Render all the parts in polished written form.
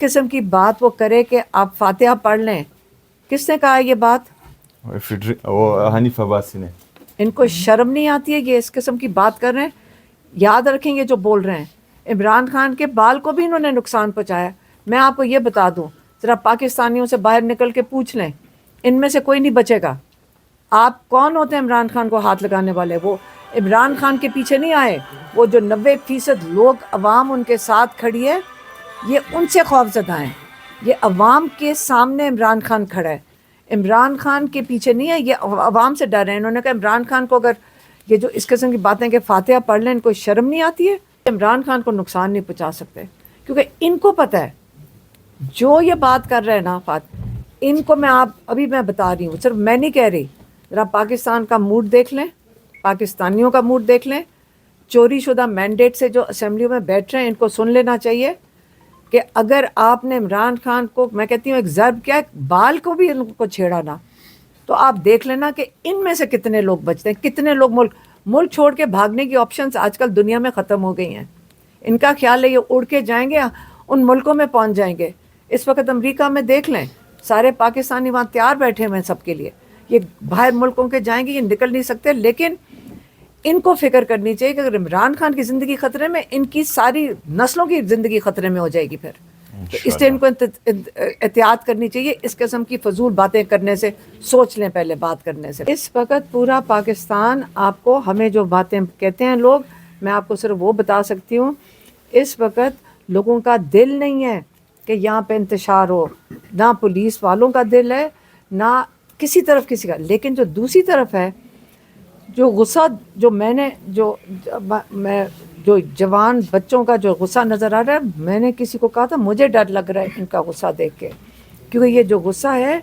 قسم کی بات وہ کرے کہ آپ فاتحہ پڑھ لیں. کس نے کہا یہ بات؟ وہ حنیف عباسی نے. ان کو شرم نہیں آتی ہے یہ اس قسم کی بات کر رہے ہیں؟ یاد رکھیں یہ جو بول رہے ہیں. عمران خان کے بال کو بھی انہوں نے نقصان پہنچایا. میں آپ کو یہ بتا دوں، ذرا پاکستانیوں سے باہر نکل کے پوچھ لیں، ان میں سے کوئی نہیں بچے گا. آپ کون ہوتے ہیں عمران خان کو ہاتھ لگانے والے؟ وہ عمران خان کے پیچھے نہیں آئے. وہ جو 90% لوگ عوام ان کے ساتھ کھڑی ہے، یہ ان سے خوف زدہ ہیں. یہ عوام کے سامنے عمران خان کھڑا ہے، عمران خان کے پیچھے نہیں ہے. یہ عوام سے ڈر رہے ہیں. انہوں نے کہا عمران خان کو اگر یہ جو اس قسم کی باتیں کہ فاتحہ پڑھ لیں، ان کو شرم نہیں آتی ہے؟ عمران خان کو نقصان نہیں پہنچا سکتے، کیونکہ ان کو پتہ ہے جو یہ بات کر رہے ہیں نا ان کو ابھی میں بتا رہی ہوں، صرف میں نہیں کہہ رہی. ذرا پاکستان کا موڈ دیکھ لیں، پاکستانیوں کا موڈ دیکھ لیں. چوری شدہ مینڈیٹ سے جو اسمبلیوں میں بیٹھ رہے ہیں، ان کو سن لینا چاہیے کہ اگر آپ نے عمران خان کو، میں کہتی ہوں ایک ضرب کیا، بال کو بھی ان کو چھیڑا نا، تو آپ دیکھ لینا کہ ان میں سے کتنے لوگ بچتے ہیں. کتنے لوگ ملک چھوڑ کے بھاگنے کی آپشنز آج کل دنیا میں ختم ہو گئی ہیں. ان کا خیال ہے یہ اڑ کے جائیں گے، ان ملکوں میں پہنچ جائیں گے. اس وقت امریکہ میں دیکھ لیں، سارے پاکستانی وہاں تیار بیٹھے ہوئے ہیں سب کے لیے. یہ باہر ملکوں کے جائیں گے، یہ نکل نہیں سکتے. لیکن ان کو فکر کرنی چاہیے کہ اگر عمران خان کی زندگی خطرے میں، ان کی ساری نسلوں کی زندگی خطرے میں ہو جائے گی پھر. تو اس لیے ان کو احتیاط کرنی چاہیے اس قسم کی فضول باتیں کرنے سے. سوچ لیں پہلے بات کرنے سے. اس وقت پورا پاکستان آپ کو، ہمیں جو باتیں کہتے ہیں لوگ، میں آپ کو صرف وہ بتا سکتی ہوں، اس وقت لوگوں کا دل نہیں ہے کہ یہاں پہ انتشار ہو. نہ پولیس والوں کا دل ہے، نہ کسی طرف کسی کا. لیکن جو دوسری طرف ہے، جو غصہ جو جو جوان بچوں کا جو غصہ نظر آ رہا ہے، میں نے کسی کو کہا تھا مجھے ڈر لگ رہا ہے ان کا غصہ دیکھ کے. کیونکہ یہ جو غصہ ہے،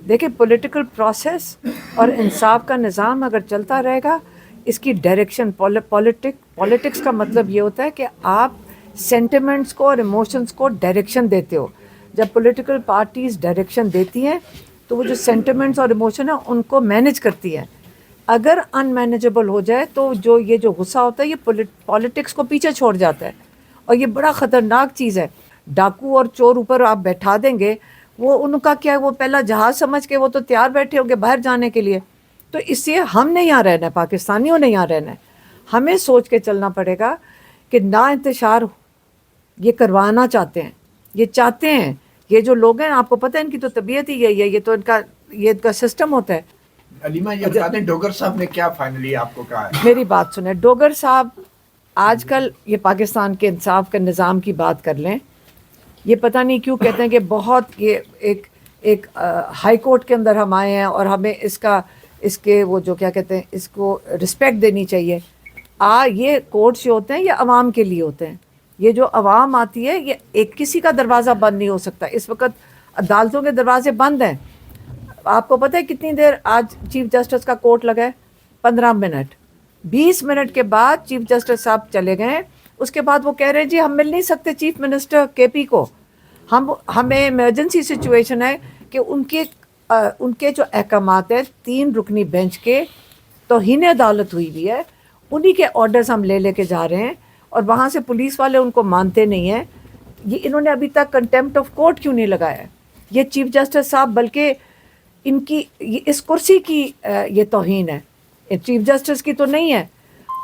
دیکھیں پولیٹیکل پروسیس اور انصاف کا نظام اگر چلتا رہے گا، اس کی ڈائریکشن پولیٹکس کا مطلب یہ ہوتا ہے کہ آپ سینٹیمنٹس کو اور ایموشنز کو ڈائریکشن دیتے ہو. جب پولیٹیکل پارٹیز ڈائریکشن دیتی ہیں تو وہ جو سینٹیمنٹس اور ایموشن ہیں ان کو مینیج کرتی ہے. اگر ان مینیجبل ہو جائے تو یہ جو غصہ ہوتا ہے یہ پولیٹکس کو پیچھے چھوڑ جاتا ہے. اور یہ بڑا خطرناک چیز ہے. ڈاکو اور چور اوپر آپ بیٹھا دیں گے، وہ ان کا کیا ہے، وہ پہلا جہاز سمجھ کے وہ تو تیار بیٹھے ہوں گے باہر جانے کے لیے. تو اس سے ہم نے یہاں رہنا ہے، پاکستانیوں نے یہاں رہنا ہے. ہمیں سوچ کے چلنا پڑے گا کہ نا انتشار یہ کروانا چاہتے ہیں، یہ چاہتے ہیں. یہ جو لوگ ہیں، آپ کو پتہ ہے ان کی تو طبیعت ہی یہی ہے، یہ تو ان کا سسٹم ہوتا ہے. علیمہ یہ بتا دیں ڈوگر صاحب نے کیا فائنلی آپ کو کہا ہے؟ میری بات سنیں، ڈوگر صاحب آج کل یہ پاکستان کے انصاف کے نظام کی بات کر لیں. یہ پتہ نہیں کیوں کہتے ہیں کہ بہت یہ ایک ہائی کورٹ کے اندر ہم آئے ہیں اور ہمیں اس کے وہ جو کیا کہتے ہیں، اس کو رسپیکٹ دینی چاہیے. یہ کورٹس جو ہوتے ہیں یہ عوام کے لیے ہوتے ہیں. یہ جو عوام آتی ہے، یہ کسی کا دروازہ بند نہیں ہو سکتا. اس وقت عدالتوں کے دروازے بند ہیں. آپ کو پتہ ہے کتنی دیر آج چیف جسٹس کا کوٹ لگا ہے؟ 15 منٹ. 20 منٹ کے بعد چیف جسٹس صاحب چلے گئے. اس کے بعد وہ کہہ رہے ہیں جی ہم مل نہیں سکتے چیف منسٹر کے پی کو، ہمیں ایمرجنسی سچویشن ہے. کہ ان کے جو احکامات ہیں 3 رکنی بینچ کے توہین عدالت ہوئی ہوئی ہے، انہی کے آرڈرز ہم لے کے جا رہے ہیں. اور وہاں سے پولیس والے ان کو مانتے نہیں ہیں. انہوں نے ابھی تک کنٹیمپٹ آف کورٹ کیوں نہیں لگایا؟ یہ چیف جسٹس صاحب بلکہ ان کی اس کرسی کی یہ توہین ہے، چیف جسٹس کی تو نہیں ہے.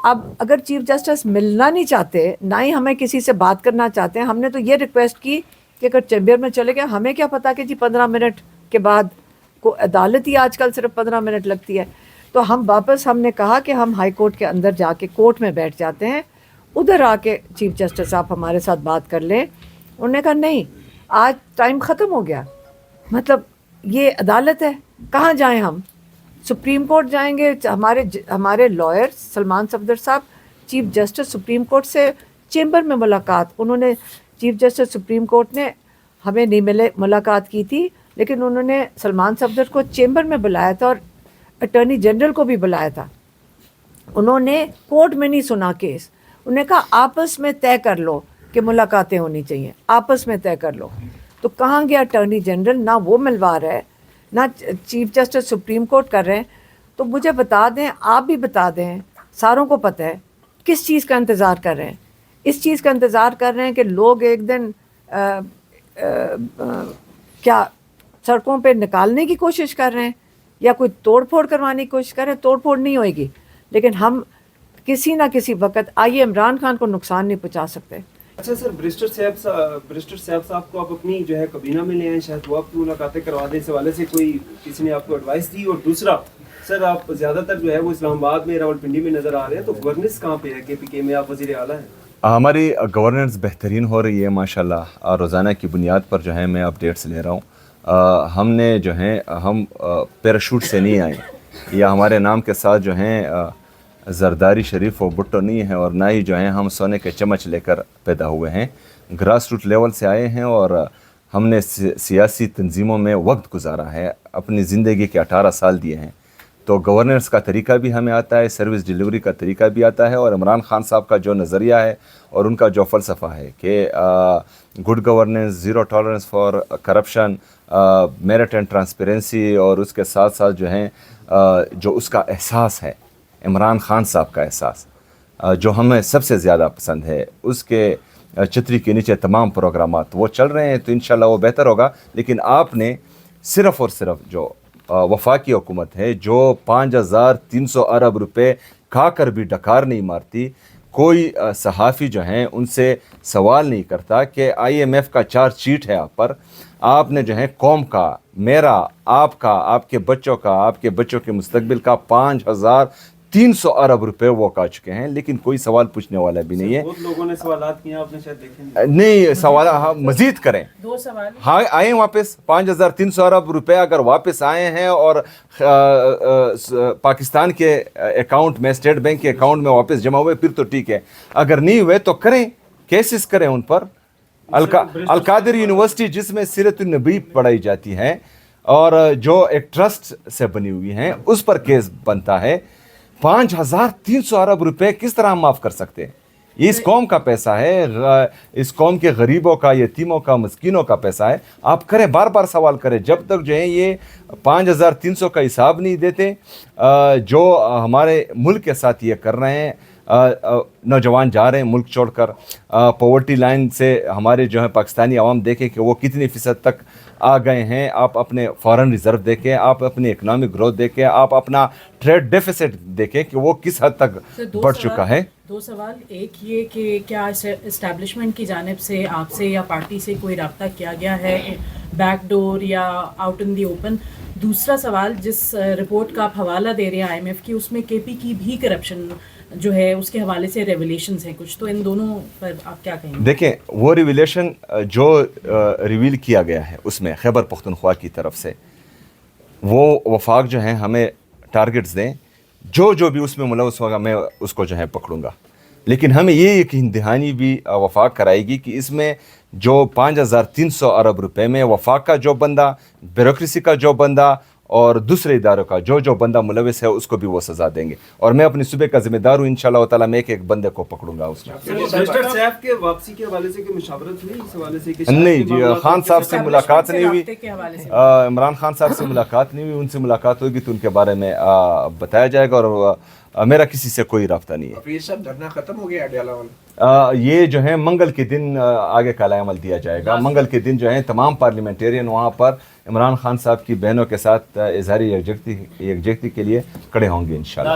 اب اگر چیف جسٹس ملنا نہیں چاہتے، نہ ہی ہمیں کسی سے بات کرنا چاہتے ہیں، ہم نے تو یہ ریکویسٹ کی کہ اگر چیمبر میں چلے گئے، ہمیں کیا پتا کہ جی 15 منٹ کے بعد کو عدالت ہی آج کل صرف 15 منٹ لگتی ہے. تو ہم نے کہا کہ ہم ہائی کورٹ کے اندر جا کے کورٹ میں بیٹھ جاتے ہیں، ادھر آ کے چیف جسٹس صاحب ہمارے ساتھ بات کر لیں. انہوں نے کہا نہیں، آج ٹائم ختم ہو گیا. مطلب یہ عدالت ہے، کہاں جائیں ہم؟ سپریم کورٹ جائیں گے؟ ہمارے لائر سلمان صفدر صاحب چیف جسٹس سپریم کورٹ سے چیمبر میں ملاقات، انہوں نے چیف جسٹس سپریم کورٹ نے ہمیں نہیں ملاقات کی تھی، لیکن انہوں نے سلمان صفدر کو چیمبر میں بلایا تھا اور اٹارنی جنرل کو بھی بلایا تھا. انہوں نے کورٹ میں نہیں سنا کیس. انہوں نے کہا آپس میں طے کر لو کہ ملاقاتیں ہونی چاہیے، آپس میں طے کر لو. تو کہاں گیا اٹارنی جنرل؟ نہ وہ ملوا رہا ہے، نہ چیف جسٹس سپریم کورٹ کر رہے ہیں. تو مجھے بتا دیں، آپ بھی بتا دیں، ساروں کو پتہ ہے کس چیز کا انتظار کر رہے ہیں. اس چیز کا انتظار کر رہے ہیں کہ لوگ ایک دن کیا سڑکوں پہ نکالنے کی کوشش کر رہے ہیں یا کوئی توڑ پھوڑ کروانے کی کوشش کر رہے ہیں. توڑ پھوڑ نہیں ہوئے گی, لیکن ہم کسی نہ کسی وقت آئیے عمران خان کو نقصان نہیں پہنچا سکتے. اچھا سر, برسٹر صاحب کو آپ اپنی جو ہے کابینہ میں لے آئیں, شاید وہ آپ کی ملاقاتیں کروا دیں. اس حوالے سے کوئی کسی نے آپ کو ایڈوائس دی؟ اور دوسرا سر, آپ زیادہ تر جو ہے وہ اسلام آباد میں, راولپنڈی میں نظر آ رہے ہیں, تو گورننس کہاں پہ ہے کے پی کے میں؟ آپ وزیر اعلیٰ ہیں. ہماری گورننس بہترین ہو رہی ہے ماشاءاللہ, اور روزانہ کی بنیاد پر جو ہے میں اپڈیٹس لے رہا ہوں. ہم نے جو ہیں ہم پیراشوٹ سے نہیں آئے, یا ہمارے نام کے ساتھ جو ہیں زرداری شریف و بھٹو نہیں ہے, اور نہ ہی جو ہیں ہم سونے کے چمچ لے کر پیدا ہوئے ہیں. گراس روٹ لیول سے آئے ہیں, اور ہم نے سیاسی تنظیموں میں وقت گزارا ہے, اپنی زندگی کے 18 سال دیے ہیں. تو گورننس کا طریقہ بھی ہمیں آتا ہے, سروس ڈیلیوری کا طریقہ بھی آتا ہے, اور عمران خان صاحب کا جو نظریہ ہے اور ان کا جو فلسفہ ہے کہ good governance, zero tolerance for corruption, merit and transparency, اور اس کے ساتھ ساتھ جو ہیں جو اس کا احساس ہے, عمران خان صاحب کا احساس جو ہمیں سب سے زیادہ پسند ہے, اس کے چھتری کے نیچے تمام پروگرامات وہ چل رہے ہیں, تو انشاءاللہ وہ بہتر ہوگا. لیکن آپ نے صرف اور صرف جو وفاقی حکومت ہے جو 5300 ارب روپے کھا کر بھی ڈکار نہیں مارتی, کوئی صحافی جو ہیں ان سے سوال نہیں کرتا کہ IMF کا چارج شیٹ ہے آپ پر, آپ نے جو ہے قوم کا, میرا, آپ کا, آپ کے بچوں کا, آپ کے بچوں کے مستقبل کا 5300 ارب روپے وہ کھا چکے ہیں, لیکن کوئی سوال پوچھنے والا بھی نہیں ہے. بہت لوگوں نے سوالات کیے, آپ نے شاید دیکھے نہیں سوال مزید کریں. 2 سوال. ہاں آئیں واپس, 5300 ارب روپے اگر واپس آئے ہیں اور پاکستان کے اکاؤنٹ میں, اسٹیٹ بینک کے اکاؤنٹ میں واپس جمع ہوئے, پھر تو ٹھیک ہے. اگر نہیں ہوئے تو کریں, کیسز کریں ان پر. القادر یونیورسٹی جس میں سیرت النبی پڑھائی جاتی ہے اور جو ایک ٹرسٹ سے بنی ہوئی ہیں, اس پر کیس بنتا ہے. 5300 ارب روپے کس طرح ہم معاف کر سکتے ہیں؟ یہ اس قوم کا پیسہ ہے, اس قوم کے غریبوں کا, یتیموں کا, مسکینوں کا پیسہ ہے. آپ کریں, بار بار سوال کریں, جب تک جو ہے یہ 5300 کا حساب نہیں دیتے, جو ہمارے ملک کے ساتھ یہ کر رہے ہیں. نوجوان جا رہے ہیں ملک چھوڑ کر, پاورٹی لائن سے ہمارے جو ہے پاکستانی عوام دیکھیں کہ وہ کتنی فیصد تک آ گئے ہیں. آپ اپنے فارن ریزرو دیکھیں, آپ اپنی اکنامک گروتھ دیکھیں, آپ اپنا ٹریڈ ڈیفیسٹ دیکھیں کہ وہ کس حد تک بڑھ چکا ہے. 2 سوال. ایک یہ کہ کیا اسٹیبلشمنٹ کی جانب سے آپ سے یا پارٹی سے کوئی رابطہ کیا گیا ہے, بیک ڈور یا آؤٹ ان دی اوپن؟ دوسرا سوال, جس رپورٹ کا آپ حوالہ دے رہے ہیں IMF کی, اس میں KP کی بھی کرپشن جو ہے اس کے حوالے سے ریویلیشنز ہیں کچھ, تو ان دونوں پر آپ کیا کہیں گے؟ دیکھیں, وہ ریویلیشن جو ریویل کیا گیا ہے اس میں خیبر پختونخوا کی طرف سے, وہ وفاق جو ہیں ہمیں ٹارگٹس دیں, جو بھی اس میں ملوث ہوگا میں اس کو جو ہے پکڑوں گا. لیکن ہمیں یہ یقین دہانی بھی وفاق کرائے گی کہ اس میں جو 5300 ارب روپے میں وفاق کا جو بندہ, بیوروکریسی کا جو بندہ, اور دوسرے اداروں کا جو بندہ ملوث ہے اس کو بھی وہ سزا دیں گے. اور میں اپنی صوبے کا ذمہ دار ہوں, انشاءاللہ تعالیٰ میں ایک بندے کو پکڑوں گا اس میں. برسٹر صاحب کے واپسی کے حوالے سے کوئی مشاورت ہوئی اس حوالے سے؟ نہیں جی, خان صاحب سے ملاقات نہیں ہوئی, رابطے کے حوالے سے عمران خان صاحب سے ملاقات نہیں ہوئی. ان سے ملاقات ہوگی تو ان کے بارے میں بتایا جائے گا, اور میرا کسی سے کوئی رابطہ نہیں ہے. یہ سب دھرنا ختم ہو گیا اڈیالہ والا؟ یہ جو ہے منگل کے دن آگے کا عمل دیا جائے گا. منگل کے دن جو ہے تمام پارلیمنٹیرین وہاں پر عمران خان صاحب کی بہنوں کے ساتھ اظہاری یکجہتی کے لیے کھڑے ہوں گے انشاءاللہ.